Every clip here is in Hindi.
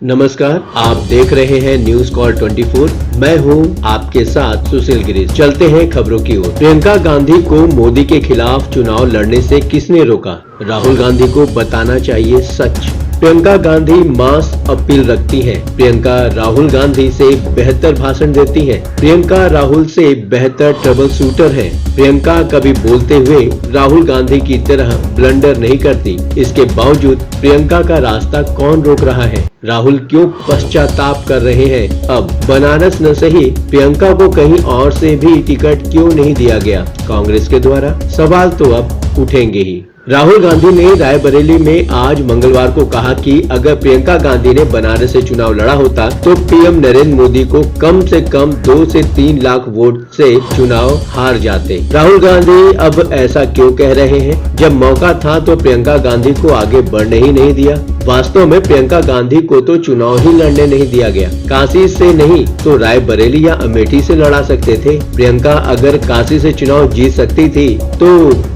नमस्कार, आप देख रहे हैं न्यूज कॉल 24। मैं हूं आपके साथ सुशील गिरीश। चलते हैं खबरों की ओर। प्रियंका गांधी को मोदी के खिलाफ चुनाव लड़ने से किसने रोका? राहुल गांधी को बताना चाहिए सच। प्रियंका गांधी मास अपील रखती हैं। प्रियंका राहुल गांधी से बेहतर भाषण देती हैं। प्रियंका राहुल से बेहतर ट्रबल शूटर हैं। प्रियंका कभी बोलते हुए राहुल गांधी की तरह ब्लंडर नहीं करती। इसके बावजूद प्रियंका का रास्ता कौन रोक रहा है? राहुल क्यों पश्चाताप कर रहे हैं? अब बनारस न सही, प्रियंका को कहीं और से भी टिकट क्यों नहीं दिया गया कांग्रेस के द्वारा? सवाल तो अब उठेंगे ही। राहुल गांधी ने रायबरेली में आज मंगलवार को कहा कि अगर प्रियंका गांधी ने बनारस से चुनाव लड़ा होता तो पीएम नरेंद्र मोदी को कम से कम 2 से 3 लाख वोट से चुनाव हार जाते। राहुल गांधी अब ऐसा क्यों कह रहे हैं? जब मौका था तो प्रियंका गांधी को आगे बढ़ने ही नहीं दिया। वास्तव में प्रियंका गांधी को तो चुनाव ही लड़ने नहीं दिया गया। काशी से नहीं तो रायबरेली या अमेठी से लड़ा सकते थे। प्रियंका अगर काशी से चुनाव जीत सकती थी तो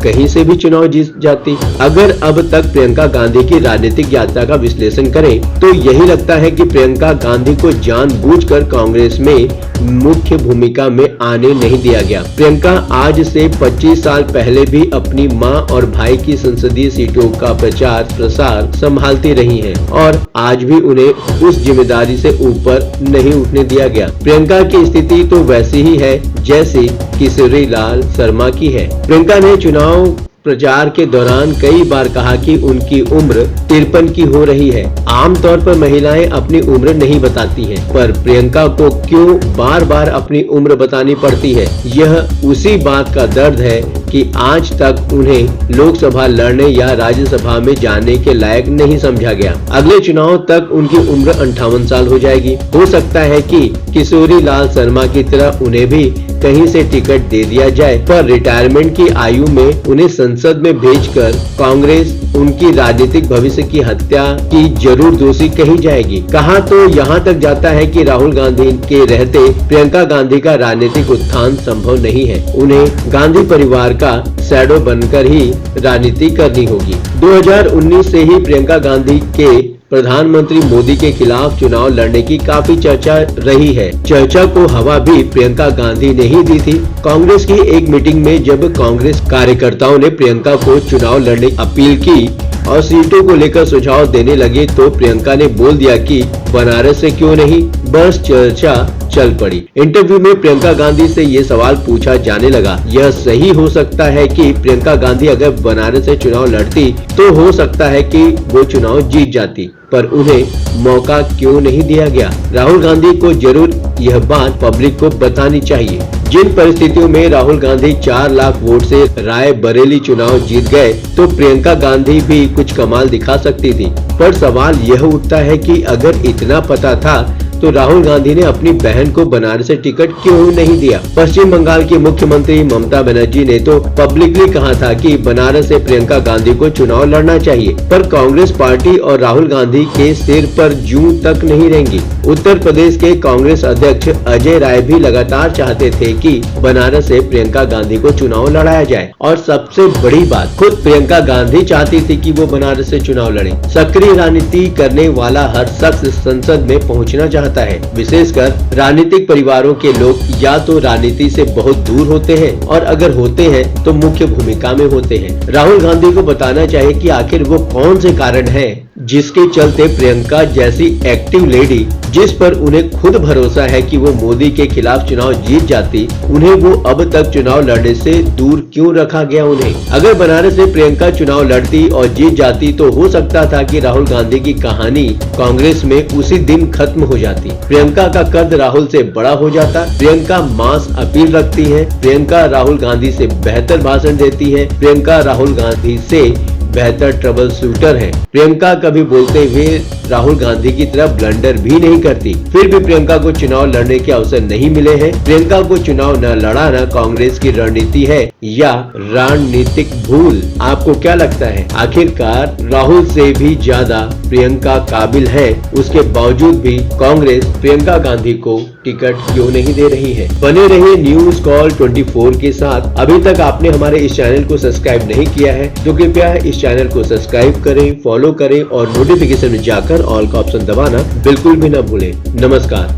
कहीं से भी चुनाव जीत जाती। अगर अब तक प्रियंका गांधी की राजनीतिक यात्रा का विश्लेषण करें तो यही लगता है कि प्रियंका गांधी को जानबूझकर कांग्रेस में मुख्य भूमिका में आने नहीं दिया गया। प्रियंका आज से 25 साल पहले भी अपनी मां और भाई की संसदीय सीटों का प्रचार प्रसार संभालती रही हैं और आज भी उन्हें उस जिम्मेदारी से ऊपर नहीं उठने दिया गया। प्रियंका की स्थिति तो वैसी ही है जैसी किशोरी लाल शर्मा की है। प्रियंका ने चुनाव प्रचार के दौरान कई बार कहा कि उनकी उम्र 53 की हो रही है। आमतौर पर महिलाएं अपनी उम्र नहीं बताती हैं, पर प्रियंका को क्यों बार बार अपनी उम्र बतानी पड़ती है? यह उसी बात का दर्द है कि आज तक उन्हें लोकसभा लड़ने या राज्यसभा में जाने के लायक नहीं समझा गया। अगले चुनाव तक उनकी उम्र 58 साल हो जाएगी। हो सकता है कि किशोरी लाल शर्मा की तरह उन्हें भी कहीं से टिकट दे दिया जाए, पर रिटायरमेंट की आयु में उन्हें संसद में भेजकर कांग्रेस उनकी राजनीतिक भविष्य की हत्या की जरूर दोषी कही जाएगी। कहा तो यहाँ तक जाता है कि राहुल गांधी के रहते प्रियंका गांधी का राजनीतिक उत्थान संभव नहीं है। उन्हें गांधी परिवार का शैडो बनकर ही राजनीति करनी होगी। 2019 से ही प्रियंका गांधी के प्रधानमंत्री मोदी के खिलाफ चुनाव लड़ने की काफी चर्चा रही है। चर्चा को हवा भी प्रियंका गांधी ने ही दी थी। कांग्रेस की एक मीटिंग में जब कांग्रेस कार्यकर्ताओं ने प्रियंका को चुनाव लड़ने की अपील की और सीटों को लेकर सुझाव देने लगे तो प्रियंका ने बोल दिया कि बनारस से क्यों नहीं, बस चर्चा चल पड़ी। इंटरव्यू में प्रियंका गांधी से ये सवाल पूछा जाने लगा, यह सही हो सकता है कि प्रियंका गांधी अगर बनारस से चुनाव लड़ती तो हो सकता है कि वो चुनाव जीत जाती, पर उन्हें मौका क्यों नहीं दिया गया? राहुल गांधी को जरूर यह बात पब्लिक को बतानी चाहिए। जिन परिस्थितियों में राहुल गांधी 4 लाख वोट से रायबरेली चुनाव जीत गए तो प्रियंका गांधी भी कुछ कमाल दिखा सकती थी। पर सवाल यह उठता है कि अगर इतना पता था तो राहुल गांधी ने अपनी बहन को बनारस से टिकट क्यों नहीं दिया? पश्चिम बंगाल की मुख्यमंत्री ममता बनर्जी ने तो पब्लिकली कहा था कि बनारस से प्रियंका गांधी को चुनाव लड़ना चाहिए, पर कांग्रेस पार्टी और राहुल गांधी के सिर पर जूं तक नहीं रहेंगी। उत्तर प्रदेश के कांग्रेस अध्यक्ष अजय राय भी लगातार चाहते थे कि बनारस से प्रियंका गांधी को चुनाव लड़ाया जाए और सबसे बड़ी बात, खुद प्रियंका गांधी चाहती थी कि वो बनारस से चुनाव लड़े। सक्रिय राजनीति करने वाला हर शख्स संसद में पहुँचना चाहता है। विशेषकर राजनीतिक परिवारों के लोग या तो राजनीति से बहुत दूर होते हैं और अगर होते हैं तो मुख्य भूमिका में होते हैं। राहुल गांधी को बताना चाहिए कि आखिर वो कौन से कारण हैं जिसके चलते प्रियंका जैसी एक्टिव लेडी, जिस पर उन्हें खुद भरोसा है कि वो मोदी के खिलाफ चुनाव जीत जाती, उन्हें वो अब तक चुनाव लड़ने से दूर क्यों रखा गया उन्हें? अगर बनारस से प्रियंका चुनाव लड़ती और जीत जाती तो हो सकता था कि राहुल गांधी की कहानी कांग्रेस में उसी दिन खत्म हो जाती। प्रियंका का कद राहुल से बड़ा हो जाता। प्रियंका मास अपील रखती है। प्रियंका राहुल गांधी से बेहतर भाषण देती है। प्रियंका राहुल गांधी से बेहतर ट्रबल शूटर है। प्रियंका कभी बोलते हुए राहुल गांधी की तरह ब्लंडर भी नहीं करती। फिर भी प्रियंका को चुनाव लड़ने के अवसर नहीं मिले हैं। प्रियंका को चुनाव न लड़ाना कांग्रेस की रणनीति है या रणनीतिक भूल? आपको क्या लगता है? आखिरकार राहुल से भी ज्यादा प्रियंका काबिल है, उसके बावजूद भी कांग्रेस प्रियंका गांधी को टिकट क्यों नहीं दे रही है? बने रहिए न्यूज कॉल 24 के साथ। अभी तक आपने हमारे इस चैनल को सब्सक्राइब नहीं किया है तो कृपया इस चैनल को सब्सक्राइब करें, फॉलो करें और नोटिफिकेशन में जाकर ऑल का ऑप्शन दबाना बिल्कुल भी ना भूलें। नमस्कार।